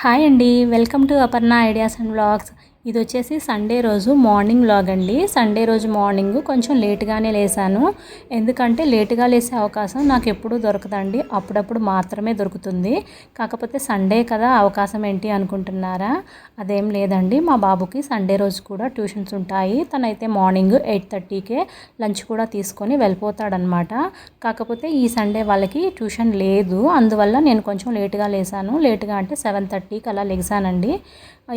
Hi అండి, welcome to Aparna ideas and vlogs. ఇది వచ్చేసి సండే రోజు మార్నింగ్ వ్లాగ్ అండి. సండే రోజు మార్నింగ్ కొంచెం లేట్గానే లేసాను. ఎందుకంటే లేట్గా లేసే అవకాశం నాకు ఎప్పుడూ దొరకదండి, అప్పుడప్పుడు మాత్రమే దొరుకుతుంది. కాకపోతే సండే కదా, అవకాశం ఏంటి అనుకుంటున్నారా? అదేం లేదండి, మా బాబుకి సండే రోజు కూడా ట్యూషన్స్ ఉంటాయి. తనైతే మార్నింగ్ 8:30కే లంచ్ కూడా తీసుకొని వెళ్ళిపోతాడనమాట. కాకపోతే ఈ సండే వాళ్ళకి ట్యూషన్ లేదు, అందువల్ల నేను కొంచెం లేట్గా లేసాను. లేట్గా అంటే 7:30కి అలా లెగిసానండి.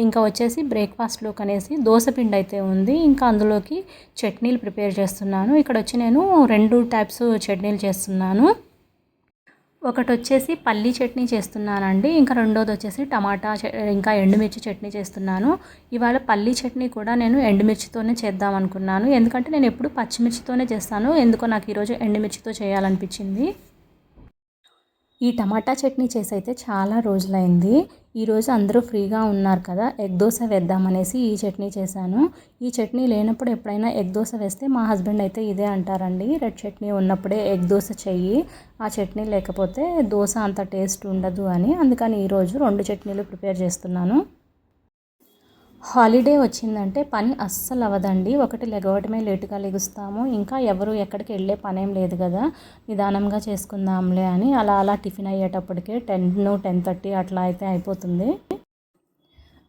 ఇంకా వచ్చేసి బ్రేక్ఫాస్ట్లోకి అనేసి దోసపిండి అయితే ఉంది, ఇంకా అందులోకి చట్నీలు ప్రిపేర్ చేస్తున్నాను. ఇక్కడ వచ్చి నేను 2 టైప్స్ చట్నీలు చేస్తున్నాను. ఒకటి వచ్చేసి పల్లీ చట్నీ చేస్తున్నానండి, ఇంకా రెండోది వచ్చేసి టమాటా ఇంకా ఎండుమిర్చి చట్నీ చేస్తున్నాను. ఇవాళ పల్లీ చట్నీ కూడా నేను ఎండుమిర్చితోనే చేద్దాం అనుకున్నాను, ఎందుకంటే నేను ఎప్పుడు పచ్చిమిర్చితోనే చేస్తాను. ఎందుకో నాకు ఈరోజు ఎండుమిర్చితో చేయాలనిపించింది. ఈ టమాటా చట్నీ చేసి అయితే చాలా రోజులైంది. ఈరోజు అందరూ ఫ్రీగా ఉన్నారు కదా, ఎగ్ దోశ వేద్దామనేసి ఈ చట్నీ చేశాను. ఈ చట్నీ లేనప్పుడు ఎప్పుడైనా ఎగ్ దోశ వేస్తే మా హస్బెండ్ అయితే ఇదే అంటారండి, రెడ్ చట్నీ ఉన్నప్పుడే ఎగ్ దోశ చెయ్యి, ఆ చట్నీ లేకపోతే దోశ అంత టేస్ట్ ఉండదు అని. అందుకని ఈరోజు 2 చట్నీలు ప్రిపేర్ చేస్తున్నాను. హాలిడే వచ్చిందంటే పని అస్సలు అవ్వదండి. ఒకటి లెగవటమే లేటుగా లెగుస్తాము, ఇంకా ఎవరు ఎక్కడికి వెళ్ళే పనేం లేదు కదా, నిదానంగా చేసుకుందాంలే అని అలా టిఫిన్ అయ్యేటప్పటికే 10:30 అట్లా అయితే అయిపోతుంది.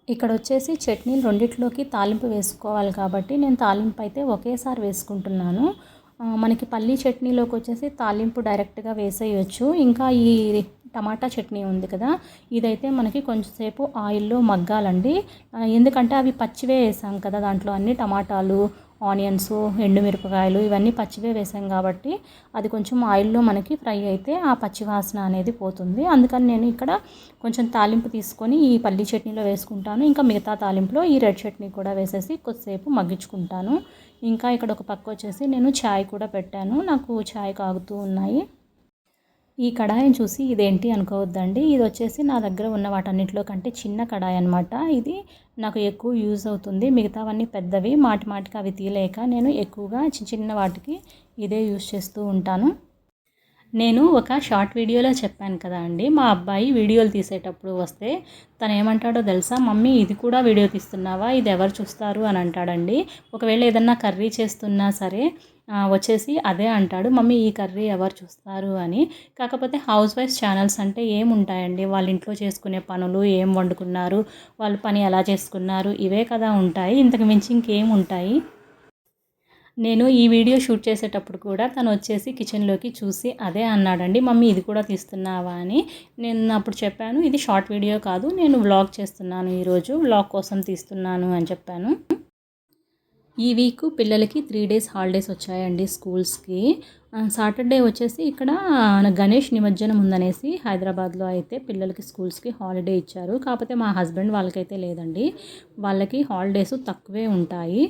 ఇక్కడ వచ్చేసి చట్నీలు రెండిట్లోకి తాలింపు వేసుకోవాలి కాబట్టి నేను తాలింపు అయితే ఒకేసారి వేసుకుంటున్నాను. మనకి పల్లీ చట్నీలోకి వచ్చేసి తాలింపు డైరెక్ట్గా వేసేయచ్చు. ఇంకా ఈ టమాటా చట్నీ ఉంది కదా, ఇదైతే మనకి కొంచెంసేపు ఆయిల్లో మగ్గాలండి. ఎందుకంటే అవి పచ్చివే వేసాం కదా, దాంట్లో అన్ని టమాటాలు, ఆనియన్స్, ఎండుమిరపకాయలు ఇవన్నీ పచ్చివే వేసాం కాబట్టి అది కొంచెం ఆయిల్లో మనకి ఫ్రై అయితే ఆ పచ్చివాసన అనేది పోతుంది. అందుకని నేను ఇక్కడ కొంచెం తాలింపు తీసుకొని ఈ పల్లీ చట్నీలో వేసుకుంటాను. ఇంకా మిగతా తాలింపులో ఈ రెడ్ చట్నీ కూడా వేసేసి కొద్దిసేపు మగ్గించుకుంటాను. ఇంకా ఇక్కడ ఒక పక్క వచ్చేసి నేను ఛాయ్ కూడా పెట్టాను, నాకు ఛాయ్ కాగుతూ ఉన్నాయి. ఈ కడాయిని చూసి ఇదేంటి అనుకోవద్దండి, ఇది వచ్చేసి నా దగ్గర ఉన్న వాటన్నిటిలో కంటే చిన్న కడాయి అనమాట. ఇది నాకు ఎక్కువ యూజ్ అవుతుంది, మిగతావన్నీ పెద్దవి, మాటికి అవి తీయలేక నేను ఎక్కువగా చిన్న వాటికి ఇదే యూజ్ చేస్తూ ఉంటాను. నేను ఒక షార్ట్ వీడియోలో చెప్పాను కదా అండి, మా అబ్బాయి వీడియోలు తీసేటప్పుడు వస్తే తను ఏమంటాడో తెలుసా, మమ్మీ ఇది కూడా వీడియో తీస్తున్నావా, ఇది ఎవరు చూస్తారు అని అంటాడండి. ఒకవేళ ఏదన్నా కర్రీ చేస్తున్నా సరే వచ్చేసి అదే అంటాడు, మమ్మీ ఈ కర్రీ ఎవరు చూస్తారు అని. కాకపోతే హౌస్ వైఫ్ ఛానల్స్ అంటే ఏముంటాయండి, వాళ్ళ ఇంట్లో చేసుకునే పనులు, ఏం వండుకున్నారు, వాళ్ళ పని ఎలా చేసుకున్నారు, ఇవే కదా ఉంటాయి, ఇంతకు మించి ఇంకేం ఉంటాయి. నేను ఈ వీడియో షూట్ చేసేటప్పుడు కూడా తను వచ్చేసి కిచెన్లోకి చూసి అదే అన్నాడండి, మమ్మీ ఇది కూడా తీస్తున్నావా అని. నేను అప్పుడు చెప్పాను, ఇది షార్ట్ వీడియో కాదు, నేను వ్లాగ్ చేస్తున్నాను, ఈరోజు వ్లాగ్ కోసం తీస్తున్నాను అని చెప్పాను. ఈ వీక్ పిల్లలకి 3 డేస్ హాలిడేస్ వచ్చాయండి స్కూల్స్కి. సాటర్డే వచ్చేసి ఇక్కడ గణేష్ నిమజ్జనం ఉందనేసి హైదరాబాద్లో అయితే పిల్లలకి స్కూల్స్కి హాలిడే ఇచ్చారు. కాకపోతే మా హస్బెండ్ వాళ్ళకైతే లేదండి, వాళ్ళకి హాలిడేస్ తక్కువే ఉంటాయి.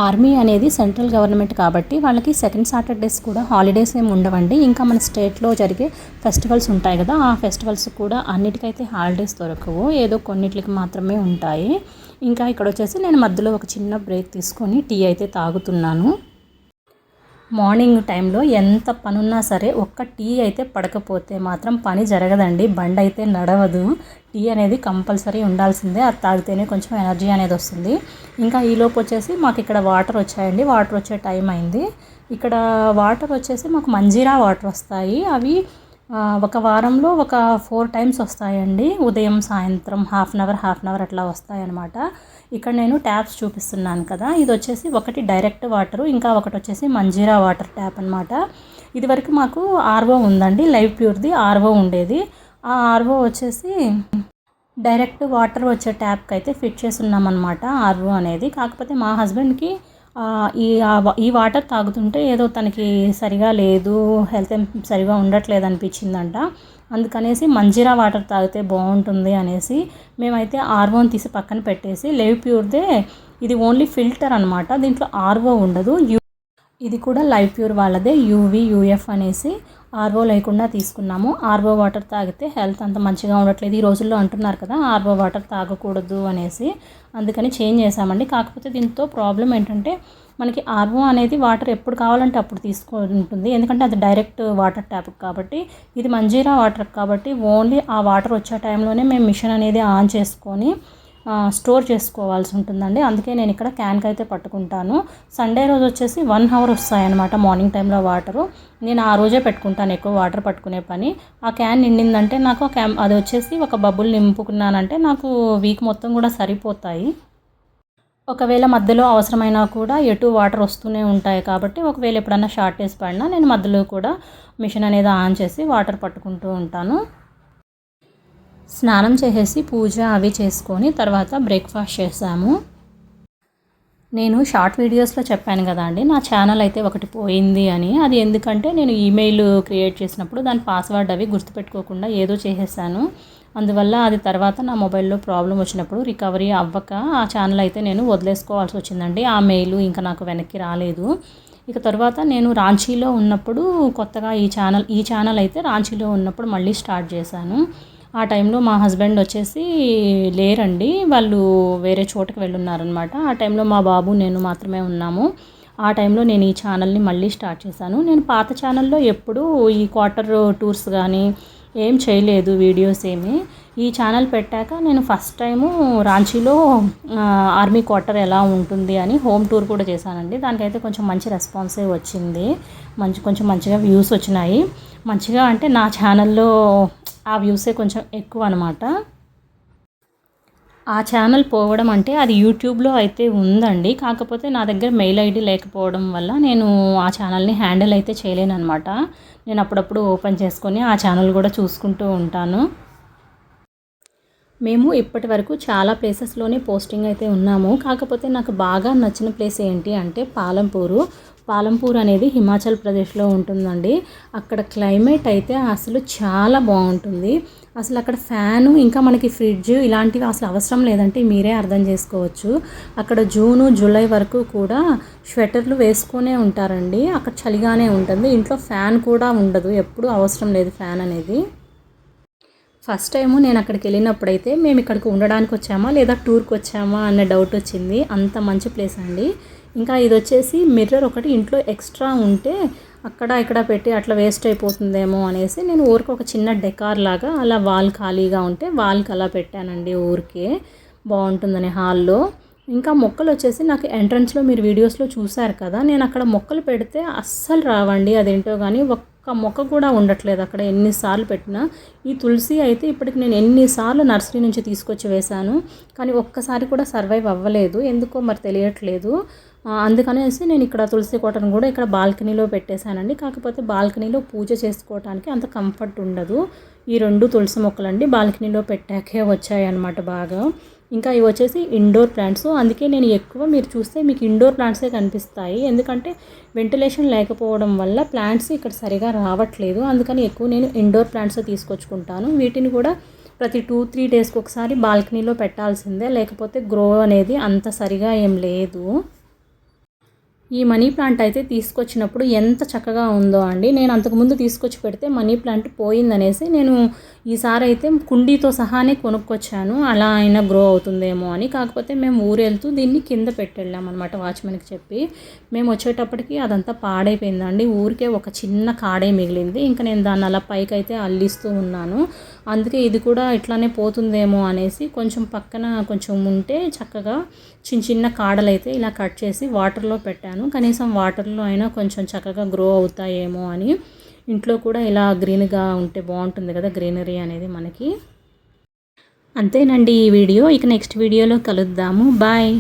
ఆర్మీ అనేది సెంట్రల్ గవర్నమెంట్ కాబట్టి వాళ్ళకి సెకండ్ సాటర్డేస్ కూడా హాలిడేస్ ఏమి ఉండవండి. ఇంకా మన స్టేట్లో జరిగే ఫెస్టివల్స్ ఉంటాయి కదా, ఆ ఫెస్టివల్స్ కూడా అన్నిటికైతే హాలిడేస్ దొరకవు, ఏదో కొన్నిటికి మాత్రమే ఉంటాయి. ఇంకా ఇక్కడ వచ్చేసి నేను మధ్యలో ఒక చిన్న బ్రేక్ తీసుకొని టీ అయితే తాగుతున్నాను. మార్నింగ్ టైంలో ఎంత పనున్నా సరే ఒక్క టీ అయితే పడకపోతే మాత్రం పని జరగదండి, బండి అయితే నడవదు. టీ అనేది కంపల్సరీ ఉండాల్సిందే, అది తాగితేనే కొంచెం ఎనర్జీ అనేది వస్తుంది. ఇంకా ఈలోపు వచ్చేసి మాకు ఇక్కడ వాటర్ వచ్చాయండి, వాటర్ వచ్చే టైం అయింది. ఇక్కడ వాటర్ వచ్చేసి మాకు మంజీరా వాటర్ వస్తాయి, అవి ఒక వారంలో ఒక 4 టైమ్స్ వస్తాయండి, ఉదయం సాయంత్రం హాఫ్ అన్ అవర్ అట్లా వస్తాయన్నమాట. ఇక్కడ నేను ట్యాప్స్ చూపిస్తున్నాను కదా, ఇది వచ్చేసి ఒకటి డైరెక్ట్ వాటర్, ఇంకా ఒకటి వచ్చేసి మంజీరా వాటర్ ట్యాప్ అనమాట. ఇదివరకు మాకు ఆర్ఓ ఉందండి, లైవ్ ప్యూర్ది ఆర్ఓ ఉండేది. ఆ ఆర్ఓ వచ్చేసి డైరెక్ట్ వాటర్ వచ్చే ట్యాప్కి అయితే ఫిట్ చేసి ఉన్నామన్నమాట ఆర్ఓ అనేది. కాకపోతే మా హస్బెండ్కి ఈ వాటర్ తాగుతుంటే ఏదో తనకి సరిగా లేదు, హెల్త్ సరిగా ఉండట్లేదు అనిపించిందంట. అందుకనేసి మంజీరా వాటర్ తాగితే బాగుంటుంది అనేసి మేమైతే ఆర్ఓని తీసి పక్కన పెట్టేసి లైవ్ ప్యూర్దే, ఇది ఓన్లీ ఫిల్టర్ అనమాట, దీంట్లో ఆర్ఓ ఉండదు. ఇది కూడా లైవ్ ప్యూర్ వాళ్ళదే, యూవి యూఎఫ్ అనేసి ఆర్ఓ లేకుండా తీసుకున్నాము. ఆర్ఓ వాటర్ తాగితే హెల్త్ అంత మంచిగా ఉండట్లేదు. ఈ రోజుల్లో అంటున్నారు కదా ఆర్ఓ వాటర్ తాగకూడదు అనేసి, అందుకని చేంజ్ చేసామండి. కాకపోతే దీంతో ప్రాబ్లం ఏంటంటే మనకి ఆర్ఓ అనేది వాటర్ ఎప్పుడు కావాలంటే అప్పుడు తీసుకుంటుంది, ఎందుకంటే అది డైరెక్ట్ వాటర్ ట్యాప్ కాబట్టి. ఇది మంజీరా వాటర్ కాబట్టి ఓన్లీ ఆ వాటర్ వచ్చే టైంలోనే మేము మిషన్ అనేది ఆన్ చేసుకొని స్టోర్ చేసుకోవాల్సి ఉంటుందండి. అందుకే నేను ఇక్కడ క్యాన్కి అయితే పట్టుకుంటాను. సండే రోజు వచ్చేసి 1 అవర్ వస్తాయన్నమాట మార్నింగ్ టైంలో వాటరు. నేను ఆ రోజే పెట్టుకుంటాను ఎక్కువ వాటర్ పట్టుకునే పని. ఆ క్యాన్ నిండిందంటే నాకు అది వచ్చేసి ఒక బబుల్ నింపుకున్నానంటే నాకు వీక్ మొత్తం కూడా సరిపోతాయి. ఒకవేళ మధ్యలో అవసరమైనా కూడా ఎటు వాటర్ వస్తూనే ఉంటాయి కాబట్టి ఒకవేళ ఎప్పుడన్నా షార్టేజ్ పడినా నేను మధ్యలో కూడా మిషన్ అనేది ఆన్ చేసి వాటర్ పట్టుకుంటూ ఉంటాను. స్నానం చేసేసి పూజ అవి చేసుకొని తర్వాత బ్రేక్ఫాస్ట్ చేసాము. నేను షార్ట్ వీడియోస్లో చెప్పాను కదా అండి, నా ఛానల్ అయితే ఒకటి పోయింది అని. అది ఎందుకంటే నేను ఈమెయిల్ క్రియేట్ చేసినప్పుడు దాని పాస్వర్డ్ అవి గుర్తుపెట్టుకోకుండా ఏదో చేసేసాను. అందువల్ల అది తర్వాత నా మొబైల్లో ప్రాబ్లం వచ్చినప్పుడు రికవరీ అవ్వక ఆ ఛానల్ అయితే నేను వదిలేసుకోవాల్సి వచ్చిందండి. ఆ మెయిల్ ఇంకా నాకు వెనక్కి రాలేదు. ఇక తర్వాత నేను రాంచీలో ఉన్నప్పుడు కొత్తగా ఈ ఛానల్ అయితే రాంచీలో ఉన్నప్పుడు మళ్ళీ స్టార్ట్ చేశాను. ఆ టైంలో మా హస్బెండ్ వచ్చేసి లేరండి, వాళ్ళు వేరే చోటుకి వెళ్ళున్నారనమాట. ఆ టైంలో మా బాబు నేను మాత్రమే ఉన్నాము. ఆ టైంలో నేను ఈ ఛానల్ని మళ్ళీ స్టార్ట్ చేశాను. నేను పాత ఛానల్లో ఎప్పుడూ ఈ క్వార్టర్ టూర్స్ కానీ ఏం చేయలేదు, వీడియోస్ ఏమి. ఈ ఛానల్ పెట్టాక నేను ఫస్ట్ టైము రాంచీలో ఆర్మీ క్వార్టర్ ఎలా ఉంటుంది అని హోమ్ టూర్ కూడా చేశానండి. దానికైతే కొంచెం మంచి రెస్పాన్సే వచ్చింది, కొంచెం మంచిగా వ్యూస్ వచ్చినాయి. మంచిగా అంటే నా ఛానల్లో ఆ వ్యూసే కొంచెం ఎక్కువ అనమాట. ఆ ఛానల్ పోవడం అంటే అది యూట్యూబ్లో అయితే ఉందండి, కాకపోతే నా దగ్గర మెయిల్ ఐడి లేకపోవడం వల్ల నేను ఆ ఛానల్ని హ్యాండిల్ అయితే చేయలేను అనమాట. నేను అప్పుడప్పుడు ఓపెన్ చేసుకొని ఆ ఛానల్ కూడా చూసుకుంటూ ఉంటాను. మేము ఇప్పటి వరకు చాలా ప్లేసెస్లోనే పోస్టింగ్ అయితే ఉన్నాము. కాకపోతే నాకు బాగా నచ్చిన ప్లేస్ ఏంటి అంటే పాలంపూర్ అనేది హిమాచల్ ప్రదేశ్లో ఉంటుందండి. అక్కడ క్లైమేట్ అయితే అసలు చాలా బాగుంటుంది. అసలు అక్కడ ఫ్యాను ఇంకా మనకి ఫ్రిడ్జ్ ఇలాంటివి అసలు అవసరం లేదంటే మీరే అర్థం చేసుకోవచ్చు. అక్కడ జూను జూలై వరకు కూడా స్వెటర్లు వేసుకొనే ఉంటారండి. అక్కడ చలిగానే ఉంటుంది, ఇంట్లో ఫ్యాన్ కూడా ఉండదు, ఎప్పుడూ అవసరం లేదు ఫ్యాన్ అనేది. ఫస్ట్ టైము నేను అక్కడికి వెళ్ళినప్పుడైతే మేము ఇక్కడికి ఉండడానికి వచ్చామా లేదా టూర్కి వచ్చామా అన్న డౌట్ వచ్చింది, అంత మంచి ప్లేస్ అండి. ఇంకా ఇది వచ్చేసి మిర్రర్ ఒకటి ఇంట్లో ఎక్స్ట్రా ఉంటే అక్కడ ఇక్కడ పెట్టి అట్లా వేస్ట్ అయిపోతుందేమో అనేసి నేను ఊరికి ఒక చిన్న డెకార్ లాగా అలా వాల్ ఖాళీగా ఉంటే వాల్కి అలా పెట్టానండి, ఊరికే బాగుంటుందని హాల్లో. ఇంకా మొక్కలు వచ్చేసి నాకు ఎంట్రన్స్లో మీరు వీడియోస్లో చూశారు కదా, నేను అక్కడ మొక్కలు పెడితే అస్సలు రావండి, అదేంటో కానీ ఒక్క మొక్క కూడా ఉండట్లేదు అక్కడ ఎన్నిసార్లు పెట్టినా. ఈ తులసి అయితే ఇప్పటికి నేను ఎన్నిసార్లు నర్సరీ నుంచి తీసుకొచ్చి వేశాను, కానీ ఒక్కసారి కూడా సర్వైవ్ అవ్వలేదు, ఎందుకో మరి తెలియట్లేదు. అందుకనేసి నేను ఇక్కడ తులసి కోటను కూడా ఇక్కడ బాల్కనీలో పెట్టేశానండి. కాకపోతే బాల్కనీలో పూజ చేసుకోవడానికి అంత కంఫర్ట్ ఉండదు. ఈ 2 తులసి మొక్కలండి బాల్కనీలో పెట్టాకే వచ్చాయి అన్నమాట బాగా. ఇంకా ఇవి వచ్చేసి ఇండోర్ ప్లాంట్స్, అందుకే నేను ఎక్కువ మీరు చూస్తే మీకు ఇండోర్ ప్లాంట్సే కనిపిస్తాయి, ఎందుకంటే వెంటిలేషన్ లేకపోవడం వల్ల ప్లాంట్స్ ఇక్కడ సరిగా రావట్లేదు. అందుకని ఎక్కువ నేను ఇండోర్ ప్లాంట్స్ తీసుకొచ్చుకుంటాను. వీటిని కూడా ప్రతి 2-3 డేస్కి ఒకసారి బాల్కనీలో పెట్టాల్సిందే, లేకపోతే గ్రో అనేది అంత సరిగా ఏం లేదు. ఈ మనీ ప్లాంట్ అయితే తీసుకొచ్చినప్పుడు ఎంత చక్కగా ఉందో అండి. నేను అంతకుముందు తీసుకొచ్చి పెడితే మనీ ప్లాంట్ పోయిందనేసి నేను ఈసారి అయితే కుండీతో సహానే కొనుక్కొచ్చాను, అలా అయినా గ్రో అవుతుందేమో అని. కాకపోతే మేము ఊరెళ్తూ దీన్ని కింద పెట్టెళ్ళాం అనమాట వాచ్మెన్కి చెప్పి. మేము వచ్చేటప్పటికి అదంతా పాడైపోయిందండి, ఊరికే ఒక చిన్న కాడే మిగిలింది. ఇంకా నేను దాన్ని అలా పైకి అయితే అల్లిస్తూ ఉన్నాను. అందుకే ఇది కూడా ఇట్లానే పోతుందేమో అనేసి కొంచెం పక్కన కొంచెం ఉంటే చక్కగా చిన్న కాడలు అయితే ఇలా కట్ చేసి వాటర్లో పెట్టాను. కనీసం వాటర్లో అయినా కొంచెం చక్కగా గ్రో అవుతాయేమో అని. ఇంట్లో కూడా ఇలా గ్రీన్గా ఉంటే బాగుంటుంది కదా గ్రీనరీ అనేది మనకి. అంతేనండి ఈ వీడియో. ఇక నెక్స్ట్ వీడియోలో కలుద్దాము. బాయ్.